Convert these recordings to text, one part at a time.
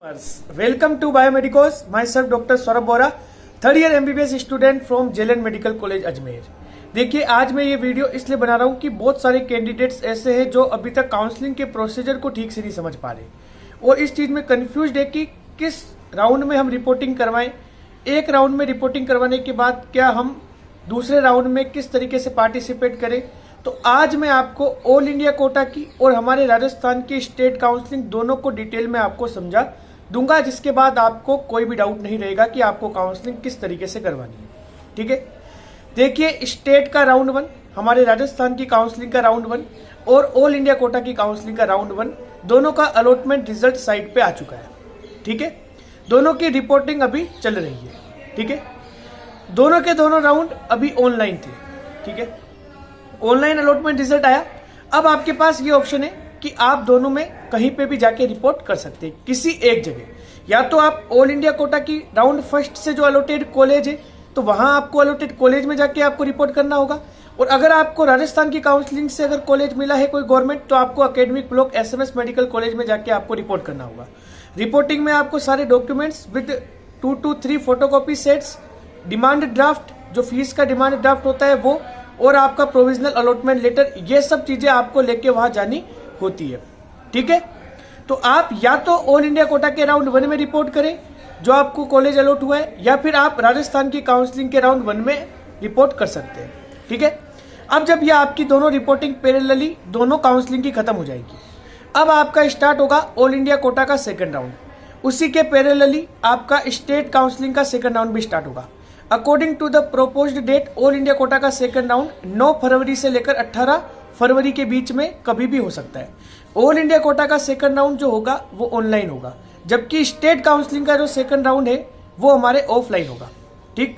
Welcome to Biomedicos. Myself Dr. Saurabh Bora, third year MBBS student from JLN medical college Ajmer. देखिए, आज मैं ये video इसलिए बना रहा हूँ कि बहुत सारे कैंडिडेट्स ऐसे हैं जो अभी तक काउंसलिंग के प्रोसीजर को ठीक से नहीं समझ पा रहे और इस चीज़ में कंफ्यूज्ड है कि किस राउंड में हम रिपोर्टिंग करवाएं। एक राउंड में रिपोर्टिंग करवाने के बाद क्या हम दूसरे राउंड में किस तरीके से पार्टिसिपेट करें। तो आज मैं आपको ऑल इंडिया कोटा की और हमारे राजस्थान की स्टेट काउंसलिंग दोनों को डिटेल में आपको समझा दूंगा, जिसके बाद आपको कोई भी डाउट नहीं रहेगा कि आपको काउंसलिंग किस तरीके से करवानी है। ठीक है, देखिए, स्टेट का राउंड 1, हमारे राजस्थान की काउंसलिंग का राउंड 1 और ऑल इंडिया कोटा की काउंसलिंग का राउंड 1 दोनों का अलॉटमेंट रिजल्ट साइट पे आ चुका है। ठीक है, दोनों की रिपोर्टिंग अभी चल रही है। ठीक है, दोनों के दोनों राउंड अभी ऑनलाइन थे। ठीक है, ऑनलाइन अलॉटमेंट रिजल्ट आया। अब आपके पास ये ऑप्शन है कि आप दोनों में कहीं पे भी जाके रिपोर्ट कर सकते हैं, किसी एक जगह। या तो आप ऑल इंडिया कोटा की राउंड फर्स्ट से जो अलॉटेड कॉलेज है तो वहां आपको अलॉटेड कॉलेज में जाके आपको रिपोर्ट करना होगा, और अगर आपको राजस्थान की काउंसलिंग से अगर कॉलेज मिला है कोई गवर्नमेंट तो आपको academic block SMS medical college में जाके आपको रिपोर्ट करना होगा। रिपोर्टिंग में आपको सारे documents with 2 to 3 photocopy sets, demand draft, जो फीस का डिमांड ड्राफ्ट होता है वो, और आपका प्रोविजनल अलॉटमेंट लेटर, ये सब चीजें आपको लेके वहां जानी होती है। ठीक है, तो आप या तो ऑल इंडिया कोटा के राउंड 1 में रिपोर्ट करें जो आपको कॉलेज अलॉट हुआ है, या फिर आप राजस्थान की काउंसलिंग के राउंड 1 में रिपोर्ट कर सकते हैं। ठीक है, अब जब ये आपकी दोनों रिपोर्टिंग पैरेलली दोनों काउंसलिंग की खत्म हो जाएगी, अब आपका स्टार्ट होगा ऑल इंडिया कोटा का सेकंड राउंड। उसी के पैरेलली आपका स्टेट काउंसलिंग का सेकंड राउंड भी स्टार्ट होगा। According to the proposed date all India quota का सेकंड राउंड 9 फरवरी से लेकर 18 फरवरी के बीच में कभी भी हो सकता है। ऑल इंडिया कोटा का सेकंड राउंड जो होगा वो ऑनलाइन होगा, जबकि स्टेट काउंसलिंग का जो सेकंड राउंड है वो हमारे ऑफलाइन होगा। ठीक,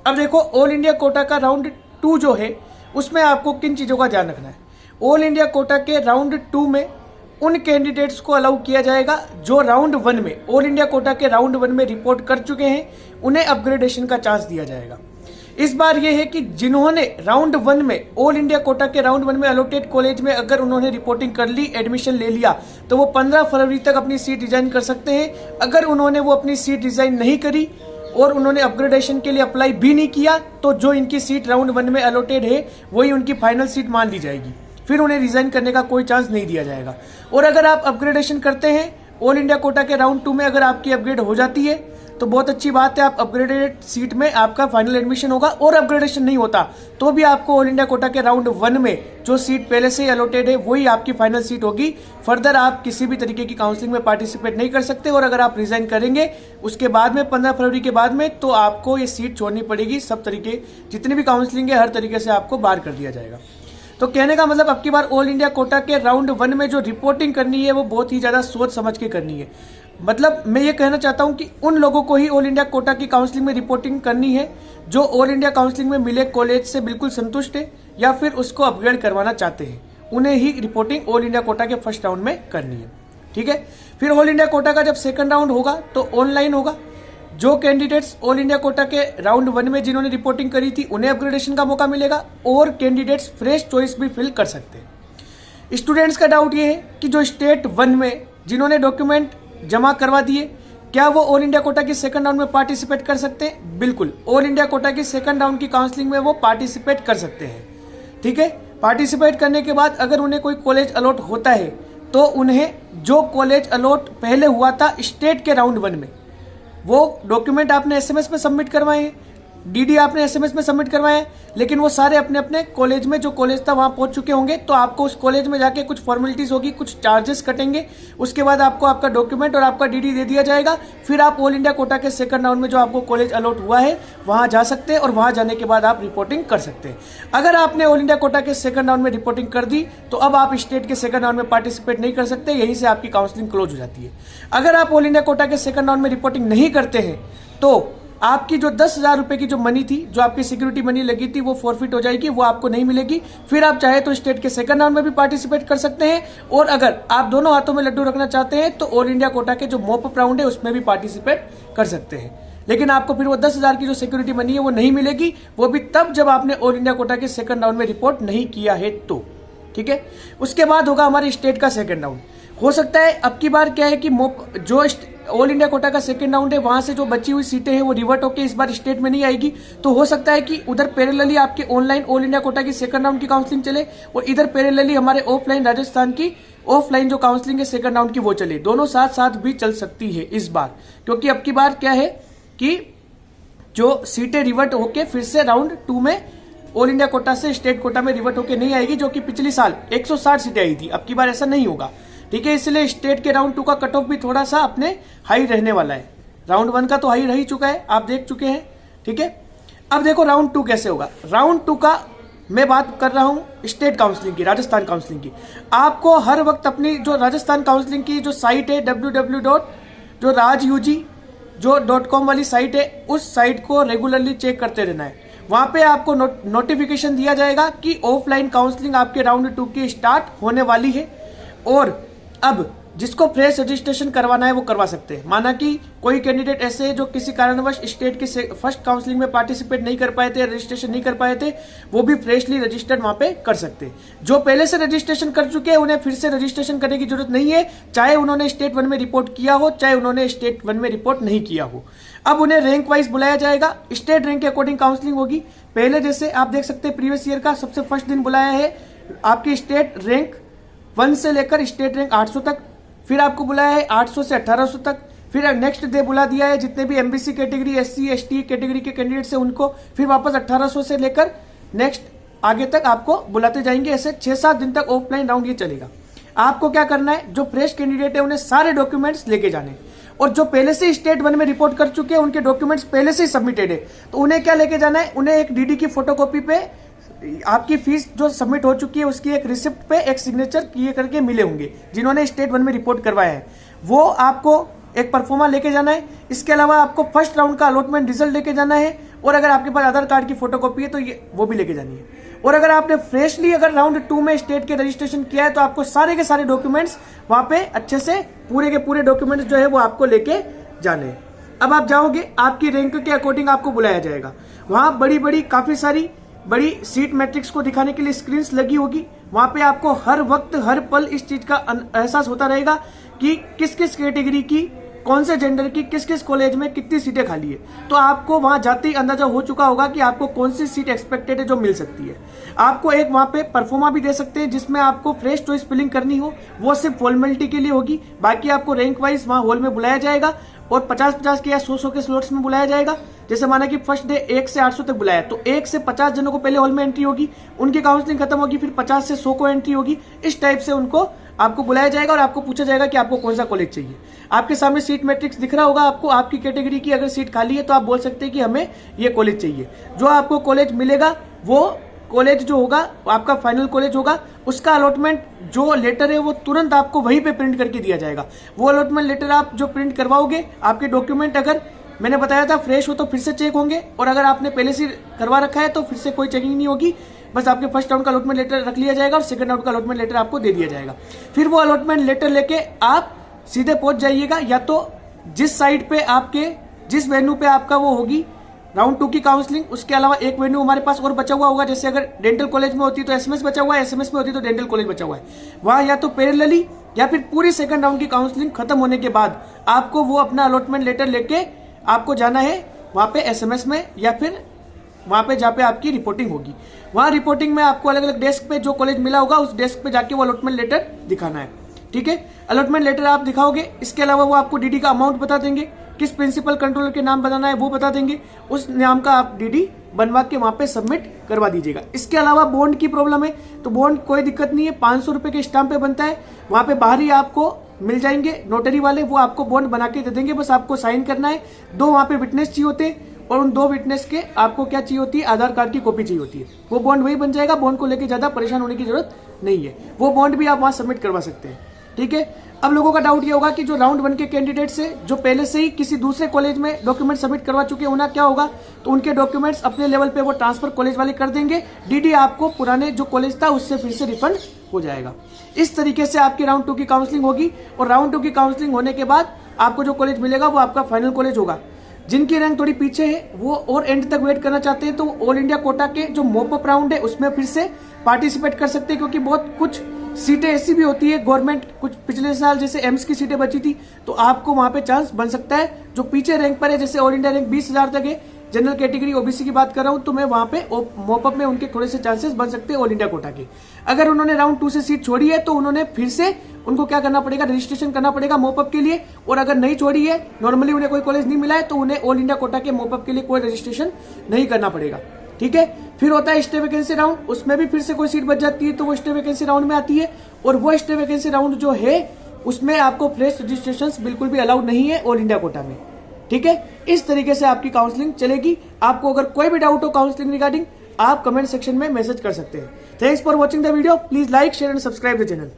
अब देखो, ऑल इंडिया कोटा का राउंड 2 जो है उसमें आपको किन चीजों का ध्यान रखना है। ऑल इंडिया कोटा के राउंड 2 में उन कैंडिडेट्स को अलाउ किया जाएगा जो राउंड 1 में, ऑल इंडिया कोटा के राउंड 1 में रिपोर्ट कर चुके हैं, उन्हें अपग्रेडेशन का चांस दिया जाएगा। इस बार यह है कि जिन्होंने राउंड 1 में ऑल इंडिया कोटा के राउंड 1 में अलॉटेड कॉलेज में अगर उन्होंने रिपोर्टिंग कर ली, एडमिशन ले लिया, तो वो 15 फरवरी तक अपनी सीट रिजाइन कर सकते हैं। अगर उन्होंने वो अपनी सीट रिजाइन नहीं करी और उन्होंने अपग्रेडेशन के लिए अप्लाई भी नहीं किया, तो जो इनकी सीट राउंड 1 में अलॉटेड है वही उनकी फाइनल सीट मान ली जाएगी, फिर उन्हें रिजाइन करने का कोई चांस नहीं दिया जाएगा। और अगर आप अपग्रेडेशन करते हैं ऑल इंडिया कोटा के राउंड 2 में, अगर आपकी अपग्रेड हो जाती है तो बहुत अच्छी बात है, आप अपग्रेडेड सीट में आपका फाइनल एडमिशन होगा। और अपग्रेडेशन नहीं होता तो भी आपको ऑल इंडिया कोटा के राउंड 1 में जो सीट पहले से ही अलॉटेड है वही आपकी फाइनल सीट होगी। फर्दर आप किसी भी तरीके की काउंसलिंग में पार्टिसिपेट नहीं कर सकते, और अगर आप रिजाइन करेंगे उसके बाद में 15 फरवरी के बाद में, तो आपको ये सीट छोड़नी पड़ेगी। सब तरीके जितनी भी काउंसलिंग है हर तरीके से आपको बाहर कर दिया जाएगा। तो कहने का मतलब, अब की बार ऑल इंडिया कोटा के राउंड 1 में जो रिपोर्टिंग करनी है वो बहुत ही ज्यादा सोच समझ के करनी है। मतलब मैं ये कहना चाहता हूं कि उन लोगों को ही ऑल इंडिया कोटा की काउंसलिंग में रिपोर्टिंग करनी है जो ऑल इंडिया काउंसलिंग में मिले कॉलेज से बिल्कुल संतुष्ट है या फिर उसको अपग्रेड करवाना चाहते हैं, उन्हें ही रिपोर्टिंग ऑल इंडिया कोटा के फर्स्ट राउंड में करनी है। ठीक है, फिर ऑल इंडिया कोटा का जब सेकंड राउंड होगा तो ऑनलाइन होगा। जो कैंडिडेट्स ऑल इंडिया कोटा के राउंड 1 में जिन्होंने रिपोर्टिंग करी थी उन्हें अपग्रेडेशन का मौका मिलेगा, और कैंडिडेट्स फ्रेश चॉइस भी फिल कर सकते हैं। स्टूडेंट्स का डाउट ये है कि जो स्टेट 1 में जिन्होंने डॉक्यूमेंट जमा करवा दिए, क्या वो ऑल इंडिया कोटा की सेकंड राउंड में पार्टिसिपेट कर सकते हैं? बिल्कुल, ऑल इंडिया कोटा की सेकंड राउंड की काउंसलिंग में वो पार्टिसिपेट कर सकते हैं। ठीक है, पार्टिसिपेट करने के बाद अगर उन्हें कोई कॉलेज अलॉट होता है तो उन्हें जो कॉलेज अलॉट पहले हुआ था स्टेट के राउंड 1 में, वो डॉक्यूमेंट आपने SMS में सबमिट करवाए हैं, DD आपने SMS में सबमिट करवाया है, लेकिन वो सारे अपने अपने कॉलेज में, जो कॉलेज था वहां पहुंच चुके होंगे, तो आपको उस कॉलेज में जाके कुछ फॉर्मेलिटीज होगी, कुछ चार्जेस कटेंगे, उसके बाद आपको आपका डॉक्यूमेंट और आपका DD दे दिया जाएगा। फिर आप ऑल इंडिया कोटा के सेकंड राउंड में जो आपको कॉलेज अलॉट हुआ है वहां जा सकते हैं, और वहां जाने के बाद आप रिपोर्टिंग कर सकते हैं। अगर आपने ऑल इंडिया कोटा के सेकंड राउंड में रिपोर्टिंग कर दी तो अब आप स्टेट के सेकंड राउंड में पार्टिसिपेट नहीं कर सकते, यहीं से आपकी काउंसलिंग क्लोज हो जाती है। अगर आप ऑल इंडिया कोटा के सेकंड राउंड में रिपोर्टिंग नहीं करते हैं तो आपकी जो 10,000 रुपए की जो मनी थी, जो आपकी सिक्योरिटी मनी लगी थी, वो फॉरफिट हो जाएगी, वो आपको नहीं मिलेगी। फिर आप चाहे तो स्टेट के सेकंड राउंड में भी पार्टिसिपेट कर सकते हैं, और अगर आप दोनों हाथों में लड्डू रखना चाहते हैं तो ऑल इंडिया कोटा के जो मॉप अप राउंड है उसमें भी पार्टिसिपेट कर सकते हैं। लेकिन आपको फिर वो 10,000 की जो सिक्योरिटी मनी है वो नहीं मिलेगी, वो भी तब जब आपने ऑल इंडिया कोटा के सेकंड राउंड में रिपोर्ट नहीं किया है तो। ठीक है, उसके बाद होगा हमारे स्टेट का सेकंड राउंड। हो सकता है अब की बार क्या है कि जो ऑल इंडिया कोटा का सेकंड राउंड है, वहां से जो बची हुई सीटें हैं वो रिवर्ट होकर इस बार स्टेट में नहीं आएगी। तो हो सकता है कि उधर पैरेलली आपके ऑनलाइन ऑल इंडिया कोटा की सेकंड राउंड की काउंसलिंग चले और इधर पैरेलली हमारे ऑफलाइन राजस्थान की ऑफलाइन जो काउंसलिंग है सेकंड राउंड की वो चले। दोनों साथ साथ भी चल सकती है इस बार, क्योंकि अब की बार क्या है कि जो सीटें रिवर्ट होके फिर से राउंड 2 में ऑल इंडिया कोटा से स्टेट कोटा में रिवर्ट होके नहीं आएगी, जो कि पिछले साल 160 सीटें आई थी। अब की बार ऐसा नहीं होगा, ठीक है। इसलिए स्टेट के राउंड 2 का कट ऑफ भी थोड़ा सा अपने हाई रहने वाला है। राउंड 1 का तो हाई रह ही चुका है, आप देख चुके हैं, ठीक है। अब देखो राउंड 2 कैसे होगा। राउंड 2 का मैं बात कर रहा हूं स्टेट काउंसलिंग की, राजस्थान काउंसलिंग की। आपको हर वक्त अपनी जो राजस्थान काउंसलिंग की जो साइट है www.rajug.com वाली साइट है, उस साइट को रेगुलरली चेक करते रहना है। वहां पे आपको नोटिफिकेशन दिया जाएगा कि ऑफलाइन काउंसलिंग आपके राउंड 2 की स्टार्ट होने वाली है। और अब जिसको फ्रेश रजिस्ट्रेशन करवाना है वो करवा सकते हैं। माना कि कोई कैंडिडेट ऐसे है जो किसी कारणवश स्टेट के फर्स्ट काउंसलिंग में पार्टिसिपेट नहीं कर पाए थे, रजिस्ट्रेशन नहीं कर पाए थे, वो भी फ्रेशली रजिस्टर्ड वहां पे कर सकते हैं। जो पहले से रजिस्ट्रेशन कर चुके हैं उन्हें फिर से रजिस्ट्रेशन करने की जरूरत नहीं है, चाहे उन्होंने स्टेट 1 में रिपोर्ट किया हो, चाहे उन्होंने स्टेट 1 में रिपोर्ट नहीं किया हो। अब उन्हें रैंक वाइज बुलाया जाएगा, स्टेट रैंक के अकॉर्डिंग काउंसलिंग होगी। पहले जैसे आप देख सकते हैं प्रीवियस ईयर का सबसे फर्स्ट दिन बुलाया है आपकी स्टेट रैंक 1 से लेकर स्टेट रैंक 800 तक, फिर आपको बुलाया है 800 से 1800 तक, फिर नेक्स्ट डे बुला दिया है जितने भी MBC category, SC ST category के कैंडिडेट्स हैं उनको, फिर वापस 1800 से लेकर नेक्स्ट आगे तक आपको बुलाते जाएंगे। ऐसे 6-7 दिन तक ऑफलाइन राउंड ये चलेगा। आपको क्या करना है, जो फ्रेश कैंडिडेट है उन्हें सारे डॉक्यूमेंट्स लेके जाने, और जो पहले से स्टेट 1 में रिपोर्ट कर चुके हैं उनके डॉक्यूमेंट्स पहले से ही सबमिटेड है, तो उन्हें क्या लेके जाना है, उन्हें एक डीडी की फोटोकॉपी पे आपकी फीस जो सबमिट हो चुकी है उसकी एक रिसिप्ट पे एक सिग्नेचर किए करके मिले होंगे जिन्होंने स्टेट 1 में रिपोर्ट करवाया है, वो आपको एक परफॉर्मा लेके जाना है। इसके अलावा आपको फर्स्ट राउंड का अलॉटमेंट रिजल्ट लेके जाना है, और अगर आपके पास आधार कार्ड की फोटोकॉपी है तो ये वो भी लेके जानी है। और अगर आपने फ्रेशली अगर राउंड 2 में स्टेट के रजिस्ट्रेशन किया है तो आपको सारे के सारे डॉक्यूमेंट्स वहां पे अच्छे से पूरे के पूरे डॉक्यूमेंट्स जो है वो आपको लेके जाने। अब आप जाओगे, आपकी रैंक के अकॉर्डिंग आपको बुलाया जाएगा। वहां बड़ी काफी सारी बड़ी सीट मैट्रिक्स को दिखाने के लिए स्क्रीन्स लगी होगी। वहां पे आपको हर वक्त हर पल इस चीज का एहसास होता रहेगा कि किस किस कैटेगरी की, कौन से जेंडर की, किस किस कॉलेज में कितनी सीटें खाली है। तो आपको वहां जाते ही अंदाजा हो चुका होगा कि आपको कौन सी सीट एक्सपेक्टेड है जो मिल सकती है। आपको एक वहां पे परफॉर्मा भी दे सकते हैं जिसमें आपको फ्रेश चॉइस फिलिंग करनी हो, वो सिर्फ फॉर्मेलिटी के लिए होगी। बाकी आपको रैंक वाइज वहां हॉल में बुलाया जाएगा और 50-50 के या 100-100 के स्लॉट्स में बुलाया जाएगा। जैसे माना कि फर्स्ट डे 1 से 800 तक बुलाया, तो 1 से 50 जनों को पहले हॉल में एंट्री होगी, उनकी काउंसलिंग खत्म होगी, फिर 50 से 100 को एंट्री होगी। इस टाइप से उनको आपको बुलाया जाएगा और आपको पूछा जाएगा कि आपको कौन सा कॉलेज चाहिए। आपके सामने सीट मैट्रिक्स दिख रहा होगा आपको, आपकी कैटेगरी की अगर सीट खाली है तो आप बोल सकते हैं कि हमें ये कॉलेज चाहिए। जो आपको कॉलेज मिलेगा वो कॉलेज जो होगा आपका फाइनल कॉलेज होगा, उसका अलॉटमेंट जो लेटर है वो तुरंत आपको वहीं पे प्रिंट करके दिया जाएगा। वो अलॉटमेंट लेटर आप जो प्रिंट करवाओगे, आपके डॉक्यूमेंट अगर मैंने बताया था फ्रेश हो तो फिर से चेक होंगे, और अगर आपने पहले से करवा रखा है तो फिर से कोई चेकिंग नहीं होगी। बस आपके फर्स्ट राउंड का अलॉटमेंट लेटर रख लिया जाएगा और सेकंड राउंड का अलॉटमेंट लेटर आपको दे दिया जाएगा। फिर वो अलॉटमेंट लेटर लेके आप सीधे पहुंच जाइएगा, या तो जिस साइट पे आपके जिस वेन्यू पे आपका वो होगी राउंड 2 की काउंसलिंग, उसके अलावा एक वेन्यू हमारे पास और बचा हुआ होगा। जैसे अगर डेंटल कॉलेज में होती तो एसएमएस बचा हुआ है, एसएमएस में होती तो डेंटल कॉलेज बचा हुआ है। वहां या तो पैरेलली या फिर पूरी सेकंड राउंड की काउंसलिंग खत्म होने के बाद आपको वो अपना अलॉटमेंट लेटर लेके आपको जाना है वहां पे एसएमएस में, या फिर वहां पे जहाँ पे आपकी रिपोर्टिंग होगी। वहां रिपोर्टिंग में आपको अलग अलग डेस्क पे जो कॉलेज मिला होगा उस डेस्क पे जाके वो अलॉटमेंट लेटर दिखाना है, ठीक है। अलॉटमेंट लेटर आप दिखाओगे, इसके अलावा वो आपको डीडी का अमाउंट बता देंगे, किस प्रिंसिपल कंट्रोलर के नाम बताना है वो बता देंगे, उस नाम का आप डीडी बनवा के वहां पे सबमिट करवा दीजिएगा। इसके अलावा बॉन्ड की प्रॉब्लम है तो बॉन्ड कोई दिक्कत नहीं है, 500 रुपए के स्टाम्प पे बनता है। वहां पे बाहर ही आपको मिल जाएंगे नोटरी वाले, वो आपको बॉन्ड बना के दे देंगे, बस आपको साइन करना है। 2 वहां पे विटनेस चाहिए होते हैं, और उन 2 विटनेस के आपको क्या चाहिए होती है, आधार कार्ड की कॉपी चाहिए होती है। वो बॉन्ड वही बन जाएगा, बॉन्ड को लेकर ज्यादा परेशान होने की जरूरत नहीं है। वो बॉन्ड भी आप वहां सबमिट करवा सकते हैं, ठीक है। अब लोगों का डाउट ये होगा कि जो राउंड 1 के कैंडिडेट्स है जो पहले से ही किसी दूसरे कॉलेज में डॉक्यूमेंट सबमिट करवा चुके हैं, उन्हें क्या होगा, तो उनके डॉक्यूमेंट्स अपने लेवल पे वो ट्रांसफर कॉलेज वाले कर देंगे, डीडी आपको पुराने जो कॉलेज था उससे फिर से रिफंड हो जाएगा। इस तरीके से आपकी राउंड 2 की काउंसलिंग होगी, और राउंड 2 की काउंसलिंग होने के बाद आपको जो कॉलेज मिलेगा वो आपका फाइनल कॉलेज होगा। जिनकी रैंक थोड़ी पीछे है वो और एंड तक वेट करना चाहते हैं तो ऑल इंडिया कोटा के जो मॉप अप राउंड है उसमें फिर से पार्टिसिपेट कर सकते हैं, क्योंकि बहुत कुछ सीटें ऐसी भी होती है गवर्नमेंट, कुछ पिछले साल जैसे एम्स की सीटें बची थी तो आपको वहां पे चांस बन सकता है। जो पीछे रैंक पर है, जैसे ऑल इंडिया रैंक 20,000 तक है, जनरल कैटेगरी ओबीसी की बात कर रहा हूं, तो मैं वहां पे मॉपअप में उनके थोड़े से चांसेस बन सकते हैं ऑल इंडिया कोटा के। अगर उन्होंने राउंड 2 से सीट छोड़ी है तो उन्होंने फिर से उनको क्या करना पड़ेगा, रजिस्ट्रेशन करना पड़ेगा मॉपअप के लिए। और अगर नहीं छोड़ी है, नॉर्मली उन्हें कोई कॉलेज नहीं मिला है, तो उन्हें ऑल इंडिया कोटा के मॉपअप के लिए कोई रजिस्ट्रेशन नहीं करना पड़ेगा। ठीक है। फिर होता है स्टे वैकेंसी राउंड, उसमें भी फिर से कोई सीट बच जाती है तो वो स्टे वैकेंसी राउंड में आती है। और वो स्टे वैकेंसी राउंड जो है उसमें आपको फ्रेश रजिस्ट्रेशन बिल्कुल भी अलाउड नहीं है ऑल इंडिया कोटा में। ठीक है। इस तरीके से आपकी काउंसलिंग चलेगी। आपको अगर कोई भी डाउट हो काउंसलिंग रिगार्डिंग, आप कमेंट सेक्शन में मैसेज कर सकते हैं। Thanks for watching the video. Please like, share and subscribe the channel.